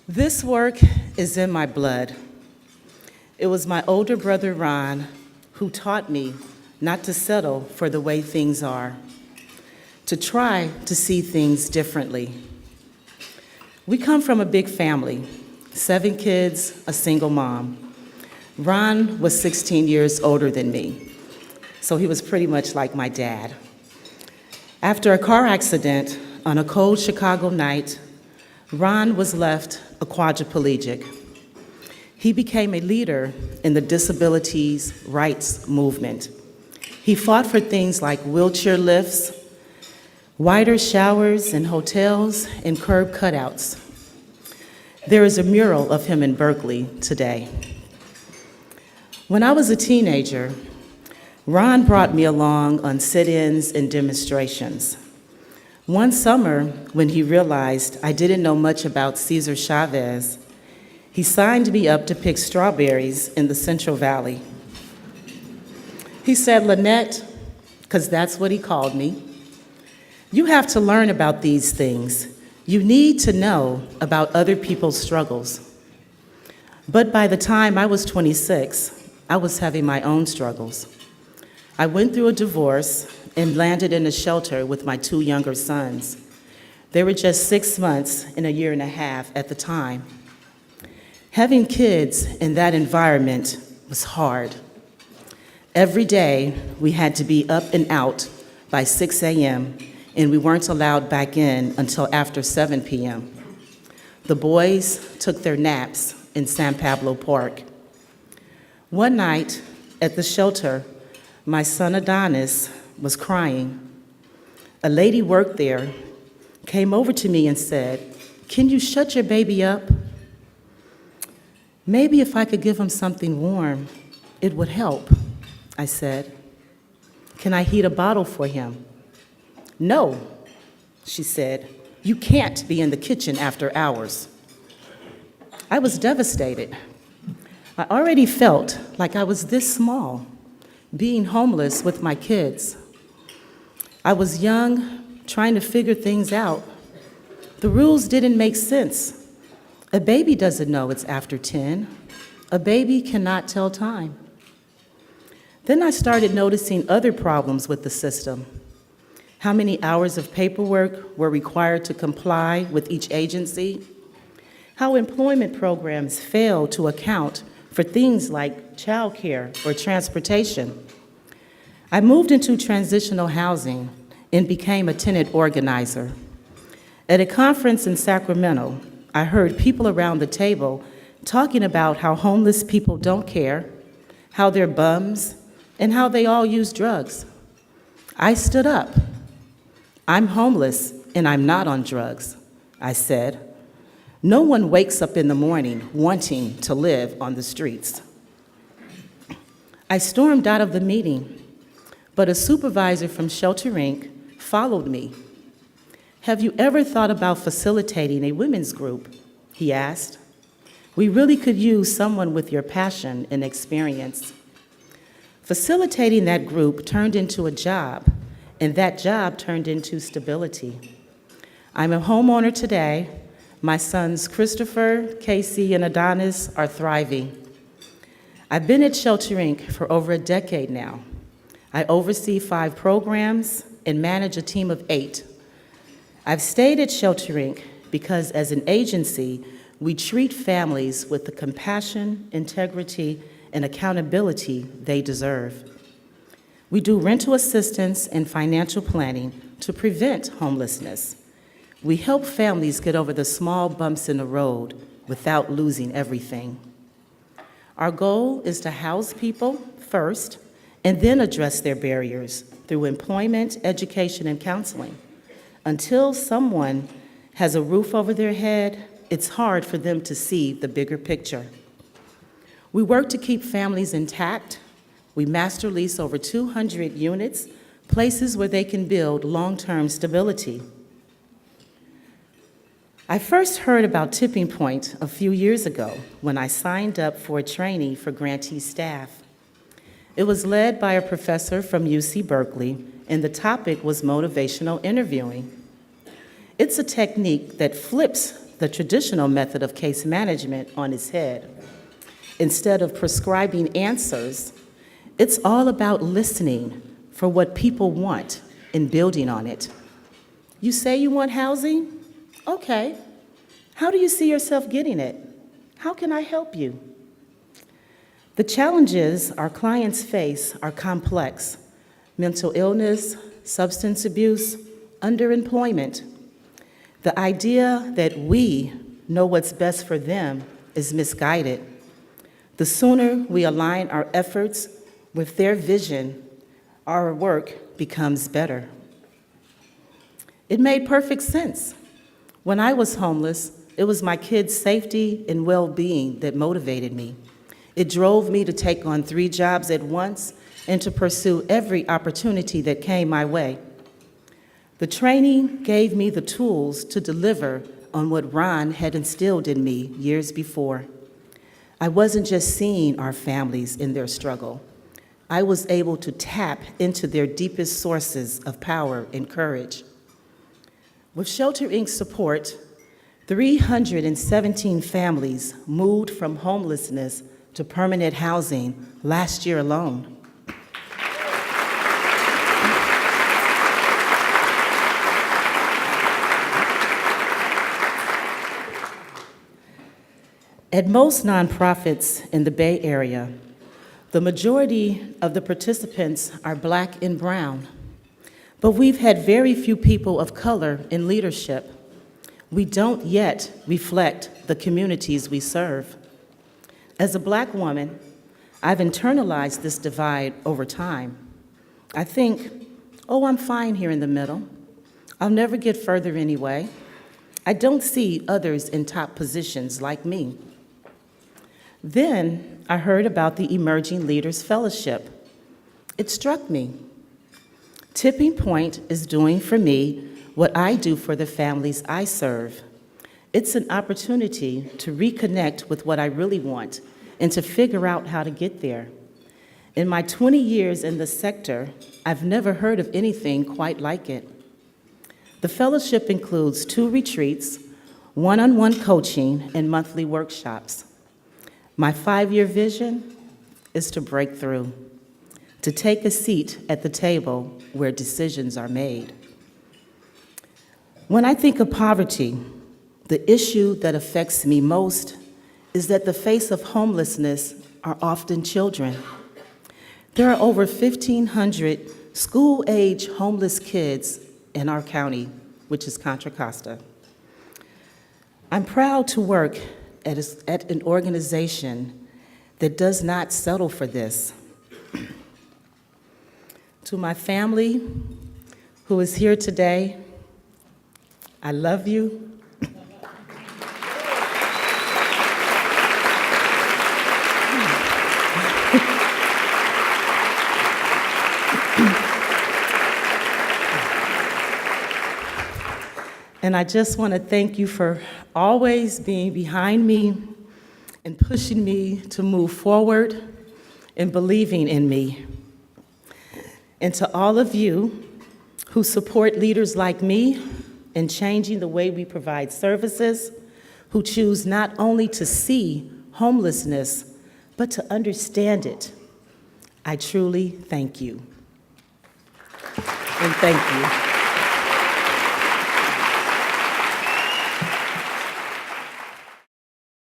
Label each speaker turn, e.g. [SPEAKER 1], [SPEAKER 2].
[SPEAKER 1] This work is in my blood. It was my older brother, Ron, who taught me not to settle for the way things are, to try to see things differently. We come from a big family, 7 kids, a single mom. Ron was 16 years older than me, so he was pretty much like my dad. After a car accident on a cold Chicago night, Ron was left a quadriplegic. He became a leader in the disabilities rights movement. He fought for things like wheelchair lifts, wider showers in hotels, and curb cutouts. There is a mural of him in Berkeley today. When I was a teenager, Ron brought me along on sit-ins and demonstrations. One summer, when he realized I didn't know much about Cesar Chavez, he signed me up to pick strawberries in the Central Valley. He said, "Laronette," because that's what he called me, "you have to learn about these things. You need to know about other people's struggles." But by the time I was 26, I was having my own struggles. I went through a divorce and landed in a shelter with my 2 younger sons. They were just 6 months and a year and a half at the time. Having kids in that environment was hard. Every day, we had to be up and out by 6 a.m., and we weren't allowed back in until after 7 p.m. The boys took their naps in San Pablo Park. One night at the shelter, my son Adonis was crying. A lady worked there, came over to me and said, "Can you shut your baby up?" "Maybe if I could give him something warm, it would help," I said. "Can I heat a bottle for him?" "No," she said, "you can't be in the kitchen after hours." I was devastated. I already felt like I was this small, being homeless with my kids. I was young, trying to figure things out. The rules didn't make sense. A baby doesn't know it's after 10. A baby cannot tell time. Then I started noticing other problems with the system. How many hours of paperwork were required to comply with each agency? How employment programs fail to account for things like childcare or transportation. I moved into transitional housing and became a tenant organizer. At a conference in Sacramento, I heard people around the table talking about how homeless people don't care, how they're bums, and how they all use drugs. I stood up. "I'm homeless and I'm not on drugs," I said. "No one wakes up in the morning wanting to live on the streets." I stormed out of the meeting, but a supervisor from Shelter Inc. followed me. "Have you ever thought about facilitating a women's group?" he asked. "We really could use someone with your passion and experience." Facilitating that group turned into a job, and that job turned into stability. I'm a homeowner today. My sons Christopher, Casey, and Adonis are thriving. I've been at Shelter Inc. for over a decade now. I oversee 5 programs and manage a team of 8. I've stayed at Shelter Inc. because as an agency, we treat families with the compassion, integrity, and accountability they deserve. We do rental assistance and financial planning to prevent homelessness. We help families get over the small bumps in the road without losing everything. Our goal is to house people first and then address their barriers through employment, education, and counseling. Until someone has a roof over their head, it's hard for them to see the bigger picture. We work to keep families intact. We master lease over 200 units, places where they can build long-term stability. I first heard about Tipping Point a few years ago when I signed up for a training for grantee staff. It was led by a professor from UC Berkeley, and the topic was motivational interviewing. It's a technique that flips the traditional method of case management on its head. Instead of prescribing answers, it's all about listening for what people want and building on it. You say you want housing? Okay. How do you see yourself getting it? How can I help you? The challenges our clients face are complex: mental illness, substance abuse, underemployment. The idea that we know what's best for them is misguided. The sooner we align our efforts with their vision, our work becomes better. It made perfect sense. When I was homeless, it was my kids' safety and well-being that motivated me. It drove me to take on 3 jobs at once and to pursue every opportunity that came my way. The training gave me the tools to deliver on what Ron had instilled in me years before. I wasn't just seeing our families in their struggle. I was able to tap into their deepest sources of power and courage. With Shelter Inc.'s support, 317 families moved from homelessness to permanent housing last year alone. At most nonprofits in the Bay Area, the majority of the participants are Black and brown, but we've had very few people of color in leadership. We don't yet reflect the communities we serve. As a Black woman, I've internalized this divide over time. I think, oh, I'm fine here in the middle. I'll never get further anyway. I don't see others in top positions like me. Then I heard about the Emerging Leaders Fellowship. It struck me. Tipping Point is doing for me what I do for the families I serve. It's an opportunity to reconnect with what I really want and to figure out how to get there. In my 20 years in the sector, I've never heard of anything quite like it. The fellowship includes 2 retreats, one-on-one coaching, and monthly workshops. My 5-year vision is to break through, to take a seat at the table where decisions are made. When I think of poverty, the issue that affects me most is that the face of homelessness are often children. There are over 1,500 school-age homeless kids in our county, which is Contra Costa. I'm proud to work at an organization that does not settle for this. To my family who is here today, I love you. And I just want to thank you for always being behind me and pushing me to move forward and believing in me. And to all of you who support leaders like me in changing the way we provide services, who choose not only to see homelessness, but to understand it, I truly thank you. And thank you.